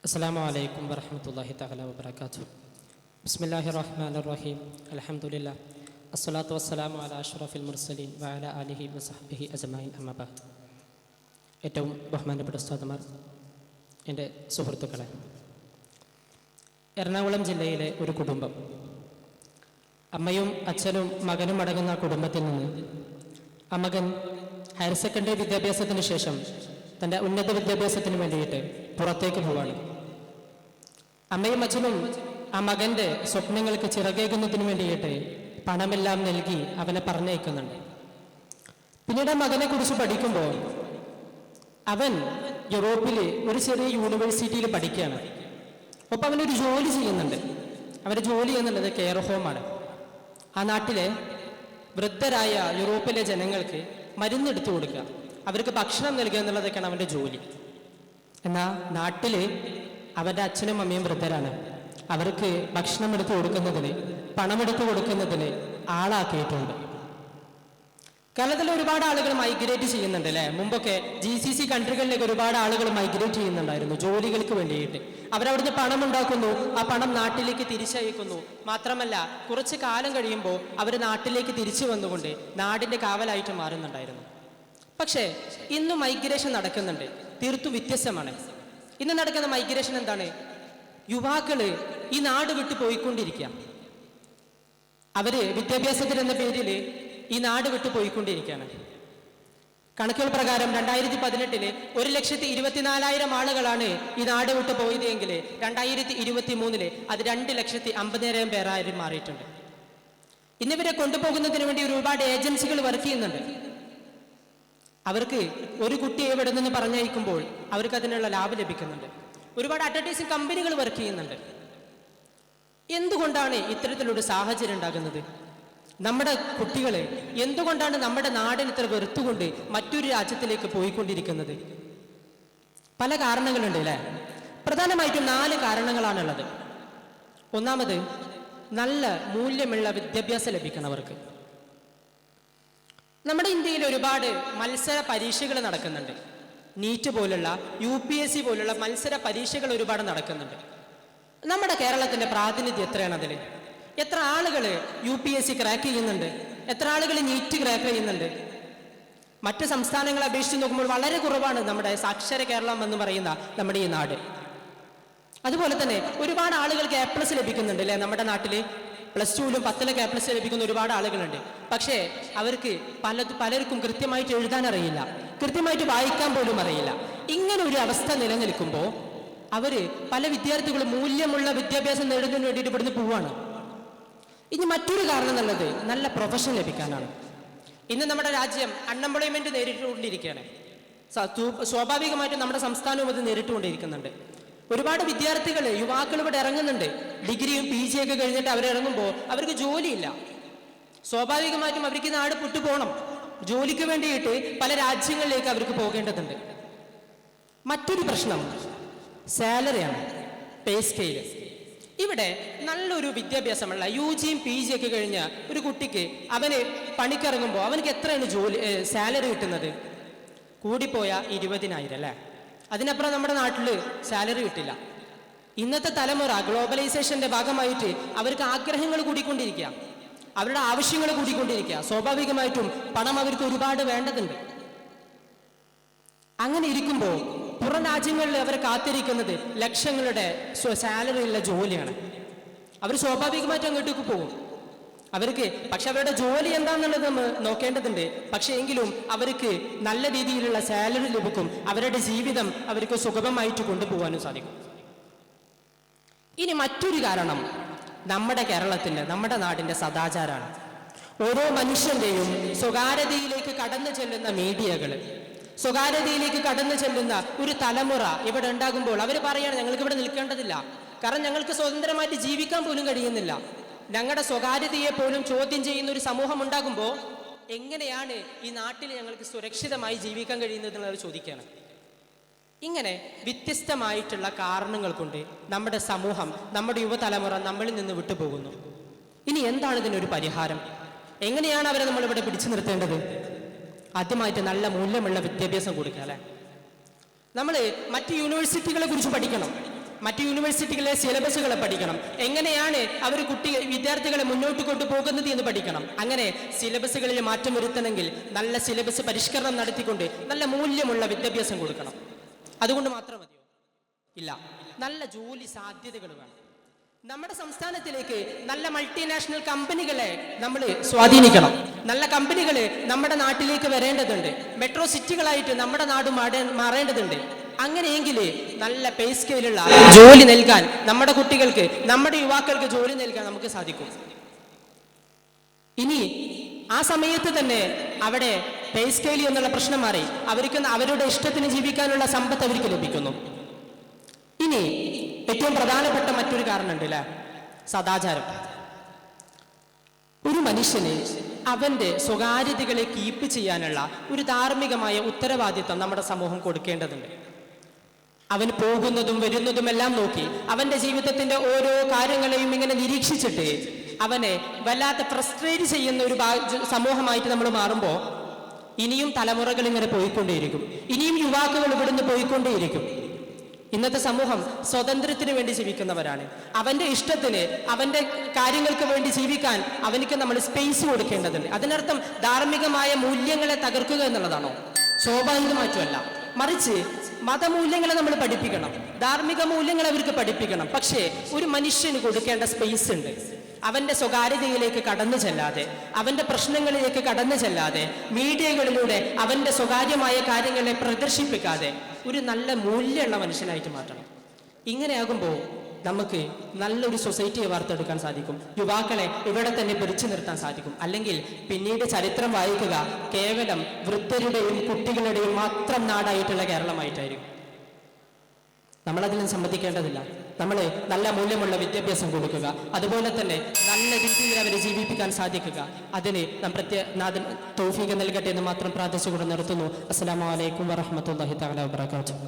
അസ്സലാമു അലൈക്കും വറഹ്മത്തുള്ളാഹി തആല വബറകാതുഹു. ബിസ്മില്ലാഹിർ റഹ്മാനിർ റഹീം. അൽഹംദുലില്ലാഹ് അസ്സലാത്തു വസ്സലാമു അലാ അഷ്റഫിൽ മുർസലീൻ വഅലാ ആലിഹി വസഹ്ബിഹി അജ്മഈൻ അമ്മാ ബഅദ്. ഏറ്റവും ബഹുമാനപ്പെട്ട ഉസ്താദുമാർ, എൻ്റെ സുഹൃത്തുക്കളെ, എറണാകുളം ജില്ലയിലെ ഒരു കുടുംബം, അമ്മയും അച്ഛനും മകനും അടങ്ങുന്ന കുടുംബത്തിൽ നിന്ന് ആ മകൻ ഹയർ സെക്കൻഡറി വിദ്യാഭ്യാസത്തിന് ശേഷം തൻ്റെ ഉന്നത വിദ്യാഭ്യാസത്തിന് വേണ്ടിയിട്ട് പുറത്തേക്ക് പോവാണ്. അമ്മയും അച്ഛനും ആ മകൻ്റെ സ്വപ്നങ്ങൾക്ക് ചിറകേകുന്നതിന് വേണ്ടിയിട്ട് പണമെല്ലാം നൽകി അവനെ പറഞ്ഞയക്കുന്നുണ്ട്. പിന്നീട് ആ മകനെ കുറിച്ച് പഠിക്കുമ്പോൾ അവൻ യൂറോപ്പിൽ ഒരു ചെറിയ യൂണിവേഴ്സിറ്റിയിൽ പഠിക്കുകയാണ്. ഒപ്പം അവനൊരു ജോലി ചെയ്യുന്നുണ്ട്. അവൻ്റെ ജോലി എന്നുള്ളത് കെയർ ഹോമാണ്. ആ നാട്ടിലെ വൃദ്ധരായ യൂറോപ്പിലെ ജനങ്ങൾക്ക് മരുന്നെടുത്തു കൊടുക്കുക, അവർക്ക് ഭക്ഷണം നൽകുക എന്നുള്ളതൊക്കെയാണ് അവൻ്റെ ജോലി. എന്നാൽ നാട്ടിൽ അവൻ്റെ അച്ഛനും അമ്മയും വൃദ്ധരാണ്. അവർക്ക് ഭക്ഷണം എടുത്തു കൊടുക്കുന്നതിന്, പണമെടുത്തു കൊടുക്കുന്നതിന് ആളാക്കിയിട്ടുണ്ട്. കേരളത്തിൽ ഒരുപാട് ആളുകൾ മൈഗ്രേറ്റ് ചെയ്യുന്നുണ്ട് അല്ലേ? മുമ്പൊക്കെ GCC കൺട്രികളിലേക്ക് ഒരുപാട് ആളുകൾ മൈഗ്രേറ്റ് ചെയ്യുന്നുണ്ടായിരുന്നു ജോലികൾക്ക് വേണ്ടിയിട്ട്. അവരവിടുന്ന് പണം ഉണ്ടാക്കുന്നു, ആ പണം നാട്ടിലേക്ക് തിരിച്ചയക്കുന്നു. മാത്രമല്ല, കുറച്ച് കാലം കഴിയുമ്പോൾ അവർ നാട്ടിലേക്ക് തിരിച്ചു വന്നുകൊണ്ട് നാടിൻ്റെ കാവലായിട്ട് മാറുന്നുണ്ടായിരുന്നു. പക്ഷേ ഇന്ന് മൈഗ്രേഷൻ നടക്കുന്നുണ്ട്, തീർത്തും വ്യത്യസ്തമാണ്. ഇന്ന് നടക്കുന്ന മൈഗ്രേഷൻ എന്താണ്? യുവാക്കള് ഈ നാട് വിട്ടു പോയിക്കൊണ്ടിരിക്കുക. അവര് വിദ്യാഭ്യാസത്തിന് എന്ന പേരിൽ ഈ നാട് വിട്ടു പോയിക്കൊണ്ടിരിക്കുകയാണ്. കണക്കുകൾ പ്രകാരം 2018 1,24,000 ആളുകളാണ് ഈ നാട് വിട്ടു പോയത് എങ്കിൽ 2023 അത് 2,50,000 പേരായി മാറിയിട്ടുണ്ട്. ഇന്നിവരെ കൊണ്ടുപോകുന്നതിന് വേണ്ടി ഒരുപാട് ഏജൻസികൾ വർക്ക് ചെയ്യുന്നുണ്ട്. അവർക്ക് ഒരു കുട്ടിയെ ഇവിടെ നിന്ന് പറഞ്ഞയക്കുമ്പോൾ അവർക്ക് അതിനുള്ള ലാഭം ലഭിക്കുന്നുണ്ട്. ഒരുപാട് അഡ്വർടൈസിങ് കമ്പനികൾ വർക്ക് ചെയ്യുന്നുണ്ട്. എന്തുകൊണ്ടാണ് ഇത്തരത്തിലൊരു സാഹചര്യം ഉണ്ടാകുന്നത്? നമ്മുടെ കുട്ടികളെ എന്തുകൊണ്ടാണ് നമ്മുടെ നാടിന് ഇത്ര വെറുത്തുകൊണ്ട് മറ്റൊരു രാജ്യത്തിലേക്ക് പോയിക്കൊണ്ടിരിക്കുന്നത്? പല കാരണങ്ങളുണ്ട് അല്ലേ? പ്രധാനമായിട്ടും 4 കാരണങ്ങളാണുള്ളത്. ഒന്നാമത്, നല്ല മൂല്യമുള്ള വിദ്യാഭ്യാസം ലഭിക്കണം അവർക്ക്. നമ്മുടെ ഇന്ത്യയിൽ ഒരുപാട് മത്സര പരീക്ഷകൾ നടക്കുന്നുണ്ട്. നീറ്റ് പോലുള്ള, UPSC പോലുള്ള മത്സര പരീക്ഷകൾ ഒരുപാട് നടക്കുന്നുണ്ട്. നമ്മുടെ കേരളത്തിൻ്റെ പ്രാതിനിധ്യം എത്രയാണ് അതിൽ? എത്ര ആളുകൾ UPSC ക്രാക്ക് ചെയ്യുന്നുണ്ട്? എത്ര ആളുകൾ നീറ്റ് ക്രാക്ക് ചെയ്യുന്നുണ്ട്? മറ്റ് സംസ്ഥാനങ്ങളെ അപേക്ഷിച്ച് നോക്കുമ്പോൾ വളരെ കുറവാണ് നമ്മുടെ സാക്ഷര കേരളം എന്ന് പറയുന്ന നമ്മുടെ ഈ നാട്. അതുപോലെ തന്നെ ഒരുപാട് ആളുകൾക്ക് A+ ലഭിക്കുന്നുണ്ട് അല്ലേ? നമ്മുടെ നാട്ടിൽ +2-ലും 10-ലൊക്കെ A+ ലഭിക്കുന്ന ഒരുപാട് ആളുകളുണ്ട്. പക്ഷേ അവർക്ക് പലർക്കും കൃത്യമായിട്ട് എഴുതാൻ അറിയില്ല, കൃത്യമായിട്ട് വായിക്കാൻ പോലും അറിയില്ല. ഇങ്ങനെ ഒരു അവസ്ഥ നിലനിൽക്കുമ്പോൾ പല വിദ്യാർത്ഥികളും മൂല്യമുള്ള വിദ്യാഭ്യാസം നേടുന്നതിന് വേണ്ടിയിട്ട് ഇവിടുന്ന് പോവാണ്. ഇനി മറ്റൊരു കാരണം എന്നുള്ളത് നല്ല പ്രൊഫഷൻ ലഭിക്കാനാണ്. ഇന്ന് നമ്മുടെ രാജ്യം അൺഎംപ്ലോയ്മെന്റ് നേരിട്ടുകൊണ്ടിരിക്കുകയാണ്. സ്വാഭാവികമായിട്ടും നമ്മുടെ സംസ്ഥാനവും അത് നേരിട്ടുകൊണ്ടിരിക്കുന്നുണ്ട്. ഒരുപാട് വിദ്യാർത്ഥികൾ, യുവാക്കൾ ഇവിടെ ഇറങ്ങുന്നുണ്ട്. ഡിഗ്രിയും PG ഒക്കെ കഴിഞ്ഞിട്ട് അവരിറങ്ങുമ്പോൾ അവർക്ക് ജോലിയില്ല. സ്വാഭാവികമായിട്ടും അവർക്ക് നാട് വിട്ടുപോകണം. ജോലിക്ക് വേണ്ടിയിട്ട് പല രാജ്യങ്ങളിലേക്ക് അവർക്ക് പോകേണ്ടതുണ്ട്. മറ്റൊരു പ്രശ്നം സാലറിയാണ്, പേ സ്കെയില്. ഇവിടെ നല്ലൊരു വിദ്യാഭ്യാസമുള്ള UGയും PG ഒക്കെ കഴിഞ്ഞ ഒരു കുട്ടിക്ക് അവന് പണിക്കിറങ്ങുമ്പോൾ അവനക്ക് എത്രയാണ് സാലറി കിട്ടുന്നത്? കൂടിപ്പോയ 20,000 അല്ലേ? അതിനപ്പുറം നമ്മുടെ നാട്ടിൽ സാലറി കിട്ടില്ല. ഇന്നത്തെ തലമുറ ഗ്ലോബലൈസേഷന്റെ ഭാഗമായിട്ട് അവർക്ക് ആഗ്രഹങ്ങൾ കൂടിക്കൊണ്ടിരിക്കുക, അവരുടെ ആവശ്യങ്ങൾ കൂടിക്കൊണ്ടിരിക്കുക. സ്വാഭാവികമായിട്ടും പണം അവർക്ക് ഒരുപാട് വേണ്ടതുണ്ട്. അങ്ങനെ ഇരിക്കുമ്പോൾ പുറം രാജ്യങ്ങളിൽ അവർ കാത്തിരിക്കുന്നത് ലക്ഷങ്ങളുടെ സാലറിയുള്ള ജോലിയാണ്. അവർ സ്വാഭാവികമായിട്ടും അങ്ങോട്ടേക്ക് പോകും അവർക്ക്. പക്ഷെ അവരുടെ ജോലി എന്താണെന്നുള്ളത് നമ്മൾ നോക്കേണ്ടതുണ്ട്. പക്ഷേ എങ്കിലും അവർക്ക് നല്ല രീതിയിലുള്ള സാലറി ലഭിക്കും. അവരുടെ ജീവിതം അവർക്ക് സുഗമമായിട്ട് കൊണ്ടുപോകാനും സാധിക്കും. ഇനി മറ്റൊരു കാരണം നമ്മുടെ കേരളത്തിൻ്റെ, നമ്മുടെ നാടിൻ്റെ സദാചാരമാണ്. ഓരോ മനുഷ്യന്റെയും സ്വകാര്യതയിലേക്ക് കടന്നു ചെല്ലുന്ന മീഡിയകൾ, സ്വകാര്യതയിലേക്ക് കടന്നു ചെല്ലുന്ന ഒരു തലമുറ ഇവിടെ ഉണ്ടാകുമ്പോൾ അവർ പറയാണ്, ഞങ്ങൾക്ക് ഇവിടെ നിൽക്കേണ്ടതില്ല, കാരണം ഞങ്ങൾക്ക് സ്വതന്ത്രമായിട്ട് ജീവിക്കാൻ പോലും കഴിയുന്നില്ല. ഞങ്ങളുടെ സ്വകാര്യതയെ പോലും ചോദ്യം ചെയ്യുന്ന ഒരു സമൂഹം ഉണ്ടാകുമ്പോൾ എങ്ങനെയാണ് ഈ നാട്ടിൽ ഞങ്ങൾക്ക് സുരക്ഷിതമായി ജീവിക്കാൻ കഴിയുന്നത് എന്നുള്ളത് ചോദിക്കുകയാണ്. ഇങ്ങനെ വ്യത്യസ്തമായിട്ടുള്ള കാരണങ്ങൾ കൊണ്ട് നമ്മുടെ സമൂഹം, നമ്മുടെ യുവതലമുറ നമ്മളിൽ നിന്ന് വിട്ടുപോകുന്നു. ഇനി എന്താണ് ഇതിനൊരു പരിഹാരം? എങ്ങനെയാണ് അവരെ നമ്മളിവിടെ പിടിച്ചു നിർത്തേണ്ടത്? ആദ്യമായിട്ട് നല്ല മൂല്യമുള്ള വിദ്യാഭ്യാസം കൊടുക്കുക അല്ലേ? നമ്മൾ മറ്റ് യൂണിവേഴ്സിറ്റികളെ കുറിച്ച് പഠിക്കണം. മറ്റ് യൂണിവേഴ്സിറ്റികളിലെ സിലബസുകളെ പഠിക്കണം, എങ്ങനെയാണ് അവർ വിദ്യാർത്ഥികളെ മുന്നോട്ട് കൊണ്ടുപോകുന്നത് എന്ന് പഠിക്കണം. അങ്ങനെ സിലബസുകളിൽ മാറ്റം വരുത്തണമെങ്കിൽ നല്ല സിലബസ് പരിഷ്കരണം നടത്തിക്കൊണ്ട് നല്ല മൂല്യമുള്ള വിദ്യാഭ്യാസം കൊടുക്കണം. അതുകൊണ്ട് മാത്രം മതിയോ? ഇല്ല, നല്ല ജോലി സാധ്യതകൾ വേണം. നമ്മുടെ സംസ്ഥാനത്തിലേക്ക് നല്ല മൾട്ടിനാഷണൽ കമ്പനികളെ നമ്മൾ സ്വാധീനിക്കണം. നല്ല കമ്പനികൾ നമ്മുടെ നാട്ടിലേക്ക് വരേണ്ടതുണ്ട്. മെട്രോ സിറ്റികളായിട്ട് നമ്മുടെ നാട് മാറേണ്ടതുണ്ട്. അങ്ങനെയെങ്കിൽ നല്ല പേ സ്കെയിലുള്ള ജോലി നൽകാൻ നമ്മുടെ കുട്ടികൾക്ക്, നമ്മുടെ യുവാക്കൾക്ക് ജോലി നൽകാൻ നമുക്ക് സാധിക്കും. ഇനി ആ സമയത്ത് തന്നെ അവിടെ പേ സ്കെയിൽ എന്നുള്ള പ്രശ്നം മാറി അവർക്ക് അവരുടെ ഇഷ്ടത്തിന് ജീവിക്കാനുള്ള സമ്പത്ത് അവർക്ക് ലഭിക്കുന്നു. ഇനി ഏറ്റവും പ്രധാനപ്പെട്ട മറ്റൊരു കാരണമുണ്ട് അല്ലേ, സദാചാരം. ഒരു മനുഷ്യന് അവന്റെ സ്വകാര്യതകളെ കീപ്പ് ചെയ്യാനുള്ള ഒരു ധാർമ്മികമായ ഉത്തരവാദിത്വം നമ്മുടെ സമൂഹം കൊടുക്കേണ്ടതുണ്ട്. അവൻ പോകുന്നതും വരുന്നതും എല്ലാം നോക്കി അവന്റെ ജീവിതത്തിന്റെ ഓരോ കാര്യങ്ങളെയും ഇങ്ങനെ നിരീക്ഷിച്ചിട്ട് അവനെ വല്ലാത്ത ഫ്രസ്ട്രേറ്റ് ചെയ്യുന്ന ഒരു സമൂഹമായിട്ട് നമ്മൾ മാറുമ്പോൾ ഇനിയും തലമുറകൾ ഇങ്ങനെ പോയിക്കൊണ്ടേയിരിക്കും, ഇനിയും യുവാക്കൾ ഇവിടുന്ന് പോയിക്കൊണ്ടേയിരിക്കും. ഇന്നത്തെ സമൂഹം സ്വാതന്ത്ര്യത്തിന് വേണ്ടി ജീവിക്കുന്നവരാണ്. അവന്റെ ഇഷ്ടത്തിന്, അവന്റെ കാര്യങ്ങൾക്ക് വേണ്ടി ജീവിക്കാൻ അവനിക്ക് നമ്മൾ സ്പേസ് കൊടുക്കേണ്ടതുണ്ട്. അതിനർത്ഥം ധാർമ്മികമായ മൂല്യങ്ങളെ തകർക്കുക എന്നുള്ളതാണോ? സ്വാഭാവികമായിട്ടുമല്ല, മറിച്ച് മതമൂല്യങ്ങളെ നമ്മൾ പഠിപ്പിക്കണം, ധാർമ്മിക മൂല്യങ്ങൾ അവർക്ക് പഠിപ്പിക്കണം. പക്ഷേ ഒരു മനുഷ്യന് കൊടുക്കേണ്ട സ്പേസ് ഉണ്ട്. അവന്റെ സ്വകാര്യതയിലേക്ക് കടന്നു ചെല്ലാതെ, അവന്റെ പ്രശ്നങ്ങളിലേക്ക് കടന്നു ചെല്ലാതെ, മീഡിയകളിലൂടെ അവന്റെ സ്വകാര്യമായ കാര്യങ്ങളെ പ്രദർശിപ്പിക്കാതെ ഒരു നല്ല മൂല്യമുള്ള മനുഷ്യനായിട്ട് മാറ്റണം. ഇങ്ങനെയാകുമ്പോൾ നമുക്ക് നല്ലൊരു സൊസൈറ്റിയെ വാർത്തെടുക്കാൻ സാധിക്കും. യുവാക്കളെ ഇവിടെ തന്നെ പിടിച്ചു നിർത്താൻ സാധിക്കും. അല്ലെങ്കിൽ പിന്നീട് ചരിത്രം വായിക്കുക കേവലം വൃദ്ധരുടെയും കുട്ടികളുടെയും മാത്രം നാടായിട്ടുള്ള കേരളമായിട്ടായിരിക്കും. നമ്മളതിനും സമ്മതിക്കേണ്ടതില്ല. നമ്മൾ നല്ല മൂല്യമുള്ള വിദ്യാഭ്യാസം കൊടുക്കുക, അതുപോലെ തന്നെ നല്ല രീതിയിൽ അവരെ ജീവിപ്പിക്കാൻ സാധിക്കുക. അതിന് നാഥൻ തൗഫീഖ് നൽകട്ടെ എന്ന് മാത്രം പ്രാർത്ഥിച്ചുകൊണ്ട് നിർത്തുന്നു. അസ്സലാമു അലൈക്കും വറഹ്മത്തുള്ളാഹി തആല വബറകാതുഹു.